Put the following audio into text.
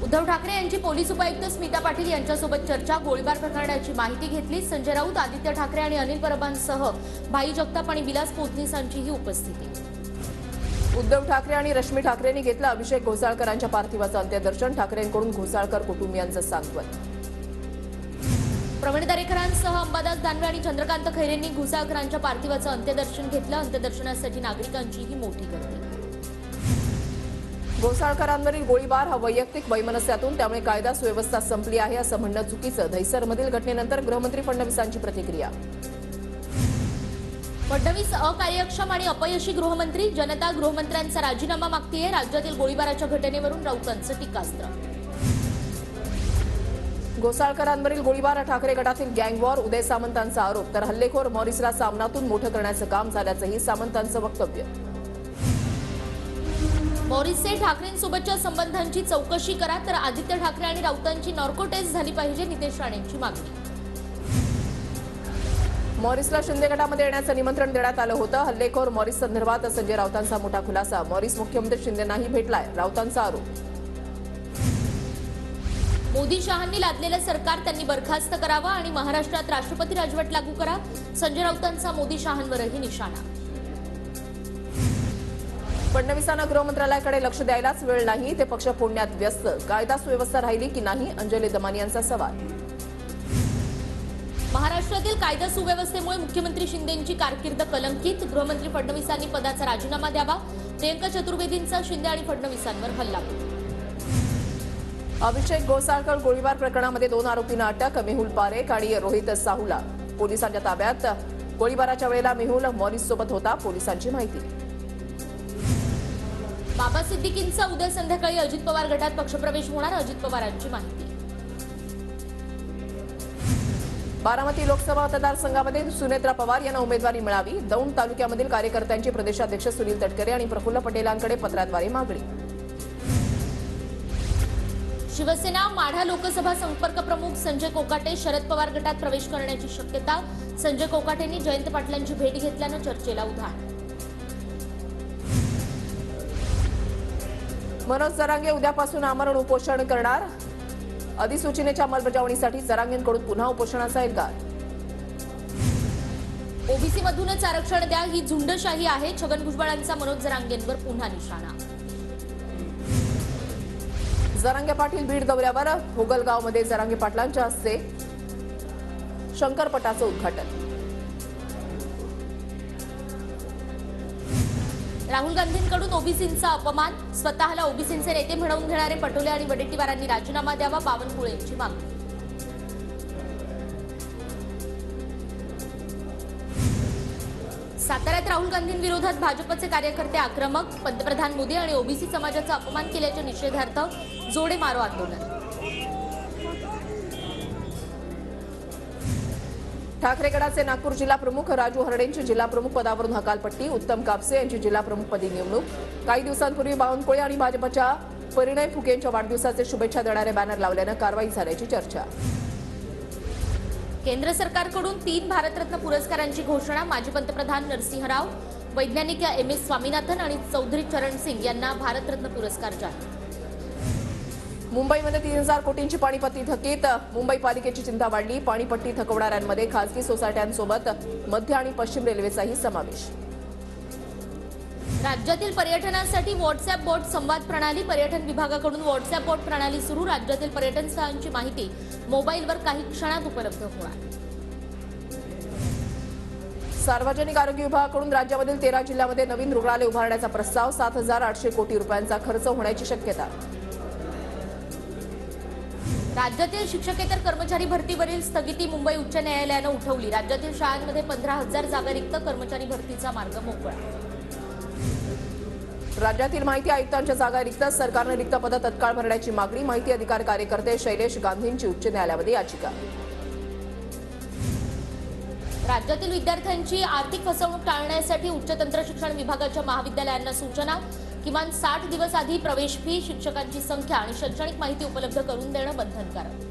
उद्धव ठाकरे यांची पोलीस उपायुक्त स्मिता पाटील यांच्यासोबत चर्चा, गोळीबार प्रकरणाची माहिती घेतली। संजय राऊत, आदित्य ठाकरे आणि अनिल परबांसह भाई जगताप आणि विलास पोतनीसांचीही उपस्थिती। उद्धव ठाकरे आणि रश्मी ठाकरेंनी घेतलं अभिषेक घोसाळकरांच्या पार्थिवाचं अंत्यदर्शन, ठाकरेंकडून घोसाळकर कुटुंबियांचं सांत्वन। प्रवीण दरेकरांसह अंबादास दानवे आणि चंद्रकांत खैरेंनी घोसाळकरांच्या पार्थिवाचं अंत्यदर्शन घेतलं। अंत्यदर्शनासाठी नागरिकांचीही मोठी गर्दी। घोसाळकरांवरील गोळीबार हा वैयक्तिक वैमनस्यातून, त्यामुळे कायदा सुव्यवस्था संपली आहे असं म्हणणं चुकीचं। दहिसरमधील घटनेनंतर गृहमंत्री फडणवीसांची प्रतिक्रिया। फडणवीस अकार्यक्षम आणि अपयशी गृहमंत्री, जनता गृहमंत्र्यांचा राजीनामा मागतेय। राज्यातील गोळीबाराच्या घटनेवरून राऊतांचं टीकास्त्र। घोसाळकरांवरील गोळीबार हा ठाकरे गटातील गँगवॉर, उदय सामंतांचा आरोप, तर हल्लेखोर मॉरिसला सामनातून मोठं करण्याचं काम झाल्याचंही सामंतांचं वक्तव्य। मॉरिसचे ठाकरेंसोबतच्या संबंधांची चौकशी करा, तर आदित्य ठाकरे आणि राऊतांची नॉर्को टेस्ट झाली पाहिजे, नितेश राणेंची मागणी। मॉरिसला शिंदे गटामध्ये येण्याचं निमंत्रण देण्यात आलं होतं। हल्लेखोर मॉरिस संदर्भात संजय राऊतांचा मोठा खुलासा, मॉरिस मुख्यमंत्री शिंदेंनाही भेटलाय, राऊतांचा आरोप। मोदी शहांनी लादलेलं सरकार त्यांनी बरखास्त करावं आणि महाराष्ट्रात राष्ट्रपती राजवट लागू करा, संजय राऊतांचा मोदी शहांवरही निशाणा। फडणवीसांना गृहमंत्रालयाकडे लक्ष द्यायलाच वेळ नाही, ते पक्ष फोडण्यात व्यस्त, कायदा सुव्यवस्था राहिली की नाही, अंजली दमानी यांचा सवाल। महाराष्ट्रातील कायदा सुव्यवस्थेमुळे मुख्यमंत्री शिंदेंची कारकीर्द कलंकित, गृहमंत्री फडणवीसांनी पदाचा राजीनामा द्यावा, प्रियंका चतुर्वेदींचा शिंदे आणि फडणवीसांवर हल्ला। अभिषेक घोसाळकर गोळीबार प्रकरणामध्ये 2 आरोपींना अटक, मेहुल पारेख आणि रोहित साहूला पोलिसांच्या ताब्यात। गोळीबाराच्या वेळेला मेहुल मॉरिस सोबत होता, पोलिसांची माहिती। बाबा सिद्दीकींचा उद्या संध्याकाळी अजित पवार गटात पक्षप्रवेश होणार, अजित पवारांची माहिती। बारामती लोकसभा मतदारसंघामध्ये सुनेत्रा पवार यांना उमेदवारी मिळावी, दौंड तालुक्यामधील कार्यकर्त्यांची प्रदेशाध्यक्ष सुनील तटकरे आणि प्रफुल्ल पटेलांकडे पत्राद्वारे मागणी। शिवसेना माढा लोकसभा संपर्क प्रमुख संजय कोकाटे शरद पवार गटात प्रवेश करण्याची शक्यता, संजय कोकाटेंनी जयंत पाटलांची भेट घेतल्यानं चर्चेला उधाण। मनोज जरांगे उद्यापासून आमरण उपोषण करणार, अधिसूचनेच्या अंमलबजावणीसाठी जरांगेंकडून पुन्हा उपोषणाचा इल्गार। ओबीसी मधूनच आरक्षण द्या ही झुंडशाही आहे, छगन भुजबळांचा मनोज जरांगेंवर पुन्हा निशाणा। जरांगे पाटील बीड दौऱ्यावर, होगलगावमध्ये जरांगे पाटलांच्या हस्ते शंकरपटाचं उद्घाटन। राहुल गांधींकडून ओबीसींचा अपमान, स्वतःला ओबीसींचे नेते म्हणवून घेणारे पटोले आणि वडेट्टीवारांनी राजीनामा द्यावा, बावनकुळेंची मागणी। साताऱ्यात राहुल गांधींविरोधात भाजपचे कार्यकर्ते आक्रमक, पंतप्रधान मोदी आणि ओबीसी समाजाचा अपमान केल्याच्या निषेधार्थ जोडे मारो आंदोलन। ठाकरे गटाचे नागपूर जिल्हा प्रमुख राजू हरडेंची जिल्हा प्रमुख पदावरून हकालपट्टी, उत्तम कापसे यांची जिल्हा प्रमुखपदी नेमणूक। काही दिवसांपूर्वी बावनकुळे आणि भाजपच्या परिणय फुके यांच्या वाढदिवसाचे शुभेच्छा देणारे बॅनर लावल्यानं कारवाई झाल्याची चर्चा। केंद्र सरकारकडून 3 भारतरत्न पुरस्कारांची घोषणा, माजी पंतप्रधान नरसिंह राव, वैज्ञानिक MS स्वामीनाथन आणि चौधरी चरण सिंग यांना भारतरत्न पुरस्कार जाहीर। मुंबईमध्ये 3000 कोटींची पाणीपट्टी थकीत, मुंबई पालिकेची चिंता वाढली, पाणीपट्टी थकवणाऱ्यांमध्ये खासगी सोसायट्यांसोबत मध्य आणि पश्चिम रेल्वेचाही समावेश। राज्यातील पर्यटनासाठी व्हॉट्सअॅप बोट संवाद प्रणाली, पर्यटन विभागाकडून व्हॉट्सअॅप बोट प्रणाली सुरू, राज्यातील पर्यटन स्थळांची माहिती मोबाईलवर काही क्षणात उपलब्ध होणार। सार्वजनिक आरोग्य विभागाकडून राज्यामधील 13 जिल्ह्यांमध्ये नवीन रुग्णालय उभारण्याचा प्रस्ताव, 7800 कोटी रुपयांचा खर्च होण्याची शक्यता। राज्यातील शिक्षकेतर कर्मचारी भरतीवरील स्थगिती मुंबई उच्च न्यायालयानं उठवली, राज्यातील शाळांमध्ये 15,000 जागा रिक्त, कर्मचारी भरतीचा मार्ग मोकळा। राज्यातील माहिती आयुक्तांच्या जागा रिक्त, सरकारनं रिक्त पदं तत्काळ भरण्याची मागणी, माहिती अधिकार कार्यकर्ते शैलेश गांधींची उच्च न्यायालयामध्ये याचिका। राज्यातील विद्यार्थ्यांची आर्थिक फसवणूक टाळण्यासाठी उच्च तंत्र शिक्षण विभागाच्या महाविद्यालयांना सूचना, किमान 60 दिवस आधी प्रवेश फी, शिक्षकांची संख्या आणि शैक्षणिक माहिती उपलब्ध करून देणं बंधनकारक।